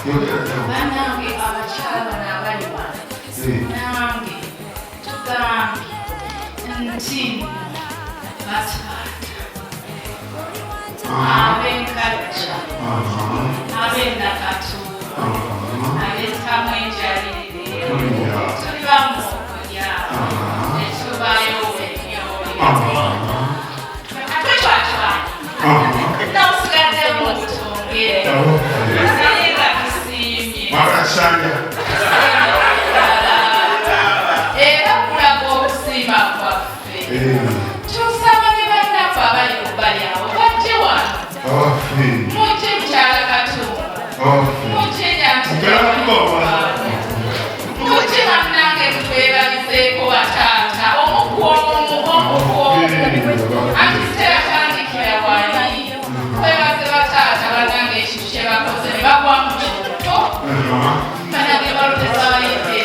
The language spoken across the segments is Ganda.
Banange abakyala n'abali wano. Nange tugambye nti bataata ab'enkajja ab'endakatuulo ab'entamu enjalirire tuli bamu okulya ne tubayo emyoyo ate twatwala nausigaddemu butongere naye nga tusiimye era kulaga obusiima bwaffe tusaba ne bannaku abali ku bbali awo bajje wano mujje mukyala katumba mujje mujje bannange mutwebalizeeko bataata omukuomu akiseera tandikira wani twebaze bataata bannange ekintu kye bakoze ne bagwa mu kyoto banange baloteza bayite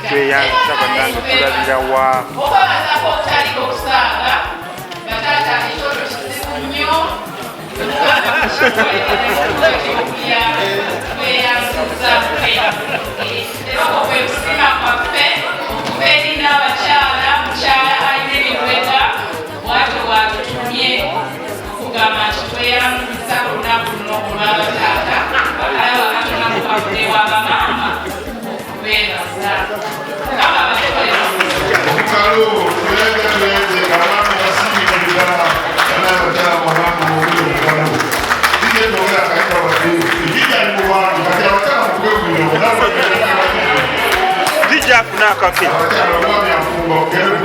tweyanza bannange tulabira wa obabazaako okutandika okusaaga bataata ekyoto kizibu nnyo tweyanziza era okwe kusima kwaffe okuba eri n'abakyala mukyala alina ebikwega bwatyo bwatutumye okugamba nti tweyanziza ku lunaku luno olw'abataata alaba katonda mukafune w'abamaama okubeebaza kama abatekolera Kalo, tuweze abamu basingika ddala n'abakyala abamu mubiri mukalo. Kijja tongera akayiba wadde. Kijja ali mu bantu kati abakyala mukwegulira olaba kijja afuna akafe abakyala omwami afumba ogere.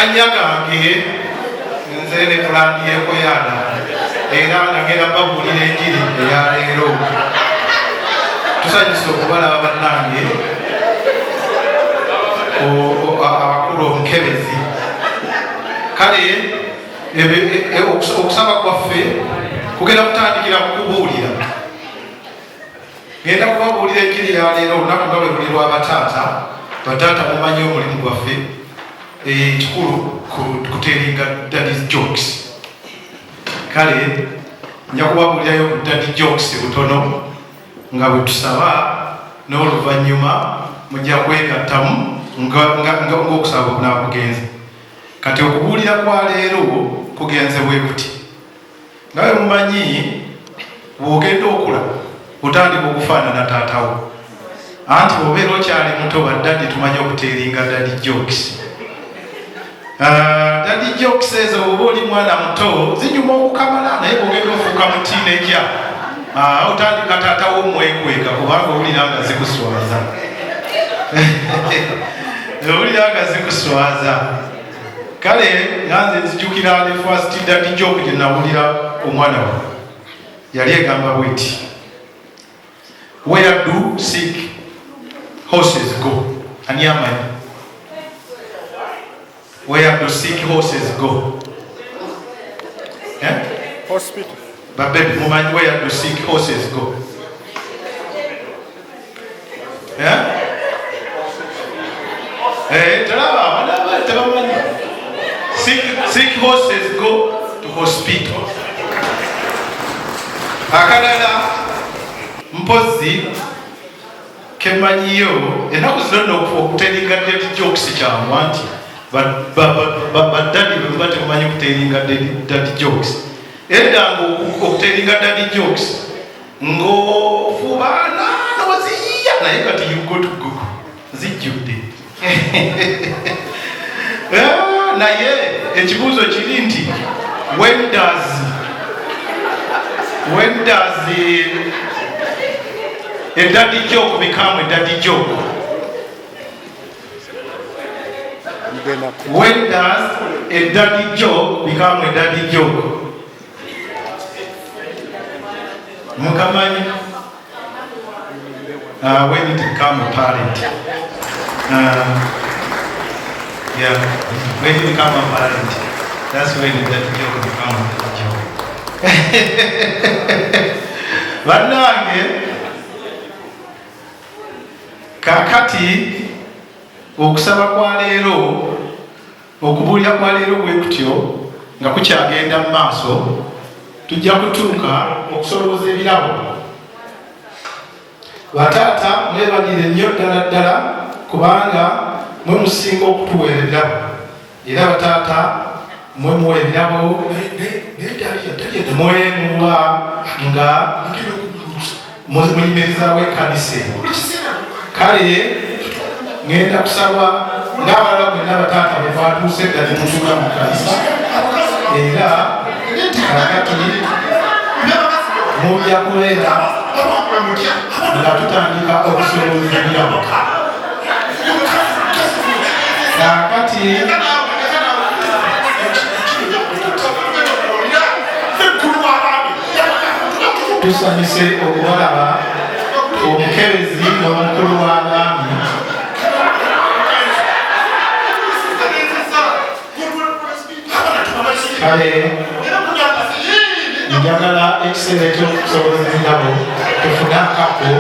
amannya gange nze ne pulani y'ekoyaana era nga ngenda babuulira enjiri eyaleero. Tusanyusa okubalaba bannange abakulu omukebezi. Kale okusaba kwaffe kugenda kutandikira kukubuulira. Ngenda kubabuulira enjiri yaleero olunaku nga bwe luli lw'abataata. Bataata mumanyi omulimu gwaffe ekikulu kuteringa daddy jokes. Kale nja kubabuulirayo ku daddy jokes butono nga bwe tusaba n'oluvanyuma mujja kwegattamu ng'okusaba bunaakugenze. Kati okubuulira kwa leero kugenze bwe buti. Nga bwe mumanyi bw'ogenda okula otandika okufaanana taatawo. Anti bw'obeera okyali muto baddaddi tumanyi okuteringa daddy jokes. Daddy jokes ezo bw'oba oli mwana muto zinyuma okukamala naye bw'ogenda ofuuka mu teenager otandika taatawo omwekweka kubanga owulira nga zikuswaza. Owulira nga zikuswaza. Kale nanze nzijukira ne first daddy joke gye nawulira omwana we yali egamba bweti, where do sick horses go? Ani amanyi? Where do sick horses go? Hospital. But baby, mumanyi where do sick horses go? Sick horses go to hospital. Akalala mpozi kemanyiyo enaku zino okuteringa daddy jokes kyangu anti baddadi bwe muba temumanyi okuteringa daddy jokes. Edda ng'okuteringa daddy jokes ng'ofubaana noziyiya naye kati you go to Google zijjudde. Naye ekibuuzo kiri nti when does a daddy joke become a daddy joke? When does a daddy joke become a daddy joke? Mukamanyi? When it become a parent. Yeah, when you become a parent, that's when the daddy joke become a daddy joke. Bannange kakati okusaba kwa leero okubuulira kwa leero bwe kutyo nga kukyagenda mu maaso tujja kutuuka okusolooza ebirabo. Bataata mwebalire nnyo ddala ddala kubanga mwe musinga okutuweera ebirabo era bataata mwe muwa ebirabo mwemuwa nga muyimirizaawo ekkanisa. Kale ngenda kusaba n'abalala bwenna bataata bwe twatuuse ddala mutuula mu kkanisa era kakati mujja kubeera nga tutandika okusolooza ebirabo. Kakati tusanyuse okubalaba omukebezi n'omukulu w'abaami kale njagala ekiseera ekyokusolooza ebirabo tufune akapo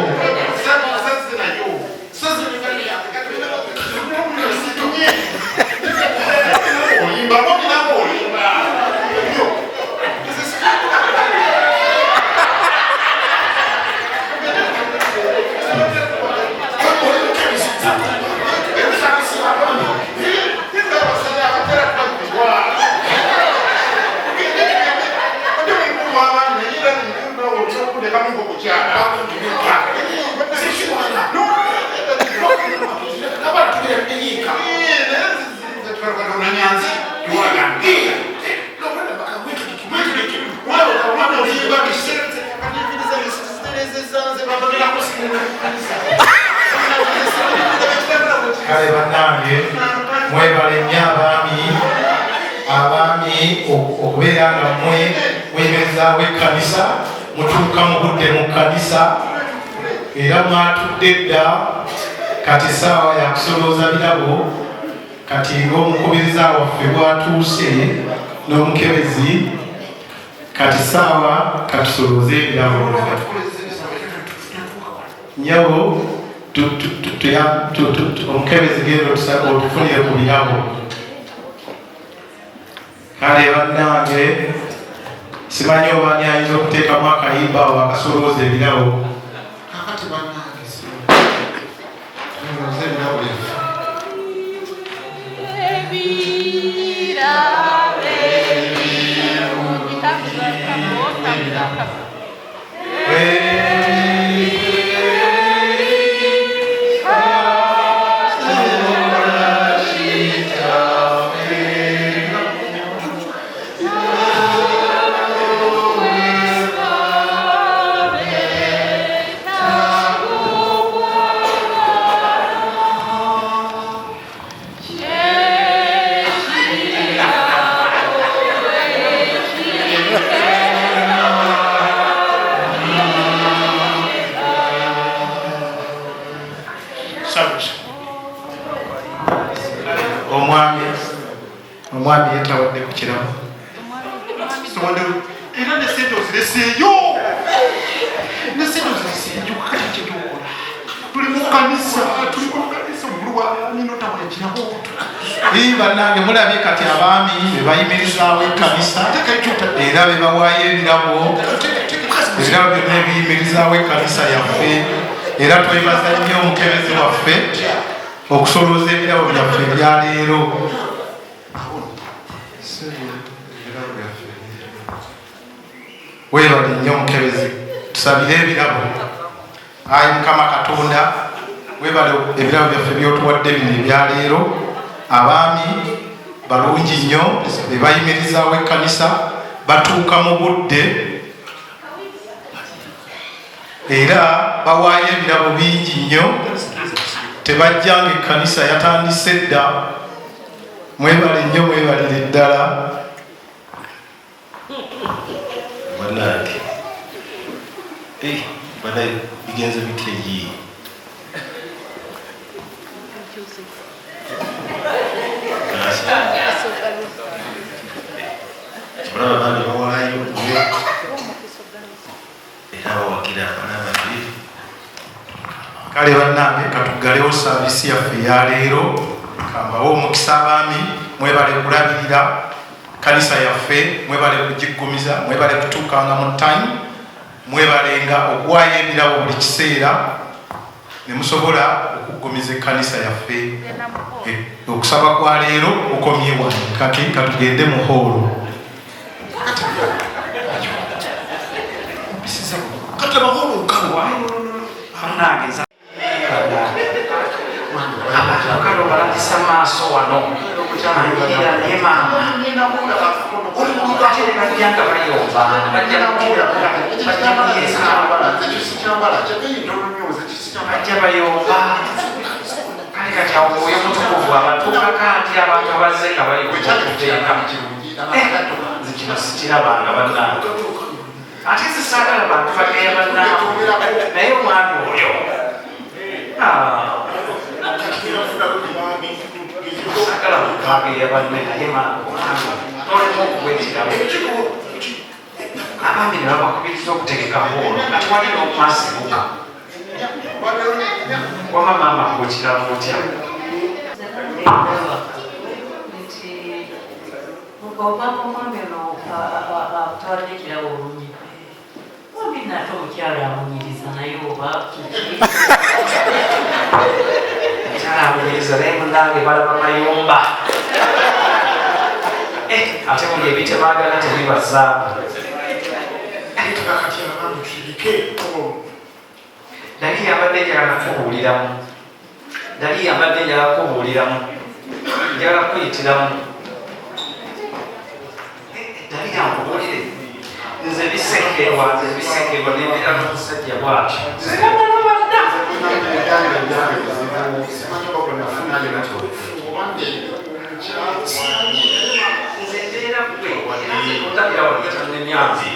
kale bannange mwebale nnyo abaami muyimiriza w'ekkanisa mutuuka mu budde mu kkanisa era mwatudde dda kati essaawa yakusolooza birabo kati ng'omukubiriza waffe bwatuuse n'omukebezi kati essaawa katusolooze ebirabo nyabo omukebezi genda otufunire ku birabo kale bannange simanyi obaani ayinza okuteekamu akayimba awo akasolooza ebirabo kakati bannange ebirabo omwami yetawadde ku kirabo era nesente ozireseeyo nesente ozireseeyo kakati kyetukola tuli mu kkanisa omuluwaninotabula kirabo bannange mulabye kati abaami bebayimirizaawo ekkanisa era bebawaayo ebirabo ebirabo byonna ebiyimirizaawo ekkanisa yaffe era twebaza nnyo omukebezi waffe okusolooza ebirabo byaffe ebyaleero webale nnyo omukebezi tusabire ebirabo ayi mukama katonda webale ebirabo byaffe byotuwadde bino ebyaleero abaami balungi nnyo bebayimirizaawo ekkanisa batuuka mu budde era bawaayo ebirabo bingi nnyo tebajjanga ekkanisa yatandise dda mwebale nnyo mwebalire ddala bannange banaye bigenze biteyi kibalaba bandi bawaayo era bawagira abana babiri kale bannange katuggalewo saavisi yaffe eyaleero kambawo omukisa abaami mwebale kulabirira kanisa yaffe mwebale kugiggumiza mwebale kutuukanga mu time mwebalenga okuwaayo ebirabo buli kiseera ne musobola okuggumiza ekkanisa yaffe okusaba kwa leero okomye wano kati katugende mu hoolo abakalo balagisa maaso wano anjira naye maama olibulukaterabyanga bayomba bajja bayomba kale kati awo mwoyo mutukuvu abatuukako ati abantu abazze nga bali kuteeka zikino sikirabanga bannange ate zisaagala bantu bageya bannange naye omwami oyo sagala mukageya banne naye tolemu okubwetiramu abaami ne babakubiriza okutegeka hoolo kati wali n'okumasibuka wama maama kuokiramu otya Obama omwami ono atawadde ekirabo olungi ombi nate omukyala amunyiriza naye oba omukyala amunyiriza naye munange balaba mayumba ate buli ebitebagala tebibazaamu dali yabadde njagala kukubuuliramu dali yabadde njagala kukubuuliramu njagala kuyitiramu dali yankubuulire nze bisekerwa n'embeera n'omusajja bwatyo zigamanobadda nze mbeera gwe era nze kundabira walitamnemyanzi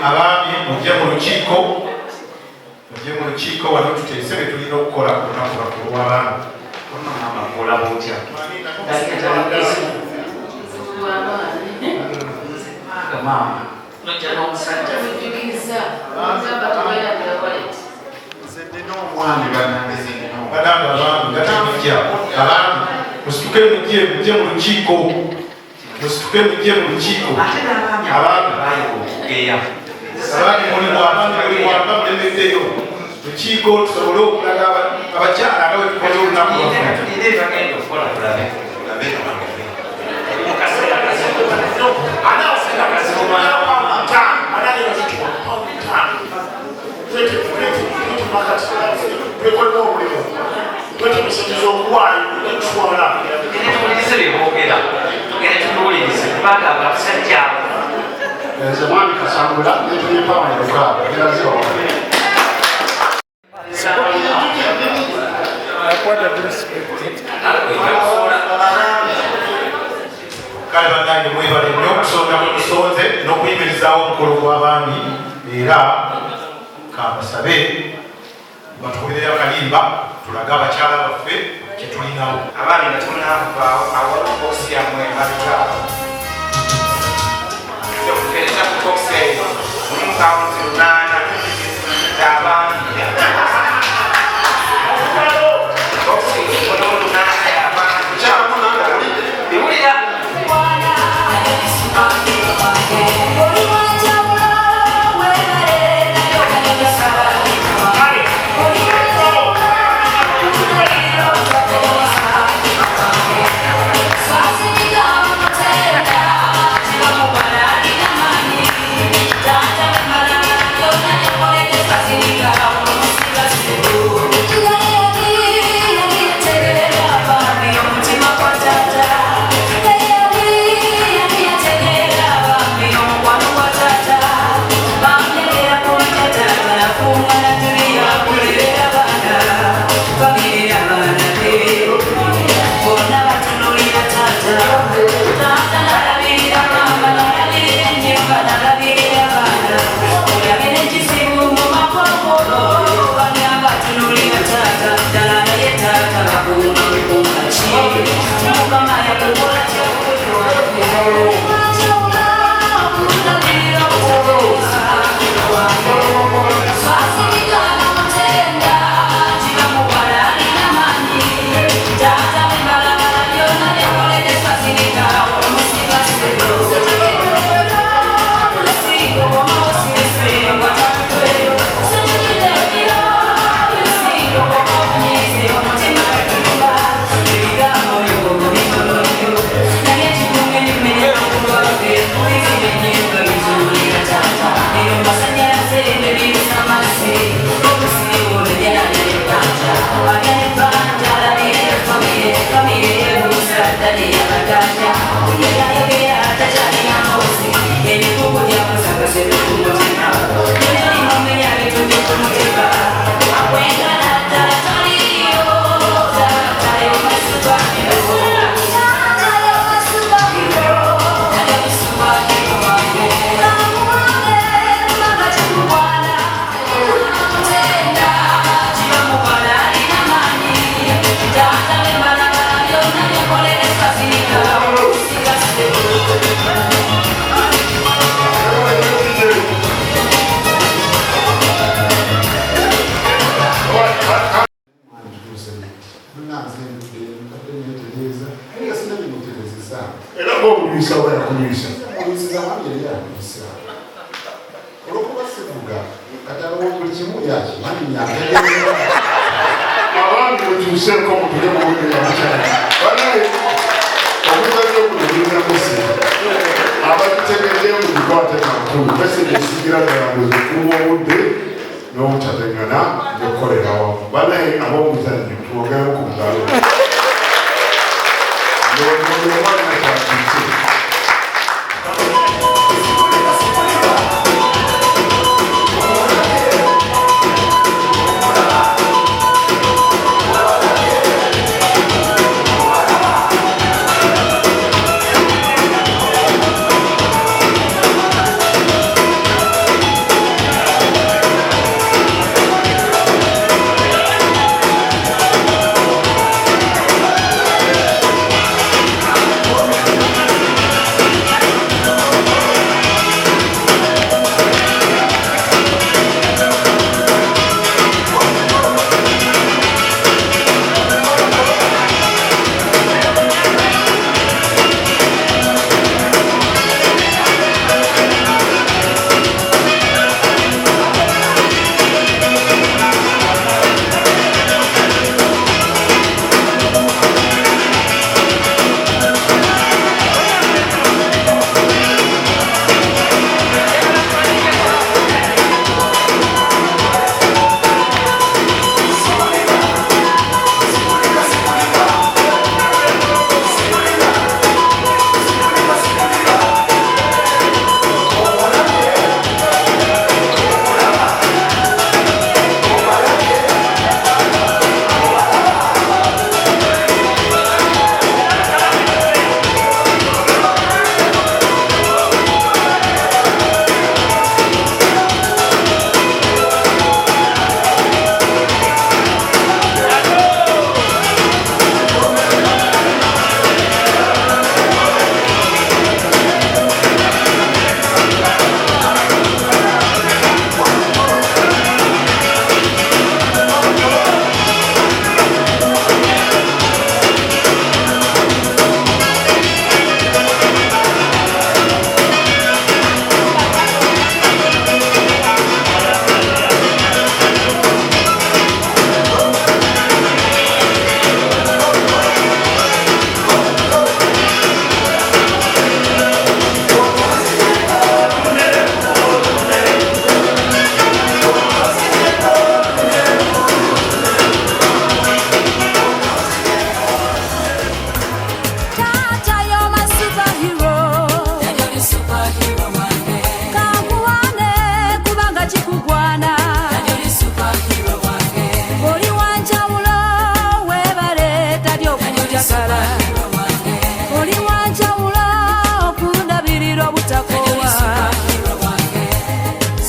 abaami mujje mu lukiiko wano tuteese bye tulina okukola ku lunaku lwaffe olw'abaami. Abaami musituke mujje mu lukiiko. Musituke mujje mu lukiiko. Abaami muli mwaka mulemeddeyo lukiiko tusobole okulaga abakyala nga bwe tukoze olunaku lwaffe. Mwami Kasangula n'etuye pawa y'Oluganda eraziwa kale bannange mwebale nnyo okusonda bwe tusonze n'okuyimirizaawo omukolo gw'abaami era kambasabe batukolerera akalimba tulage abakyala baffe kye tulinawo. Abaami nga tunaavaawo awaloboosi yammwe mabita okutereza ku bokisi eyo mulimu kawunti 8 y'abaami era ng'omulwisa oba yakulwisa olwokuba sivuga katalowo buli kimu yakimanyinya abaami wetuuseeko mutule muwulira mukyala banaye omuzanyo guno gulinakose abagitegedde mugikwate kankulu meseje esigira ddala kuba obudde n'obutategana nekolera wamu banaye ab'omuzanyo twogereko ku mugalo omwana kyakise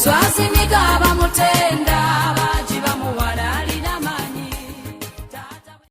Swazimiga abamutenda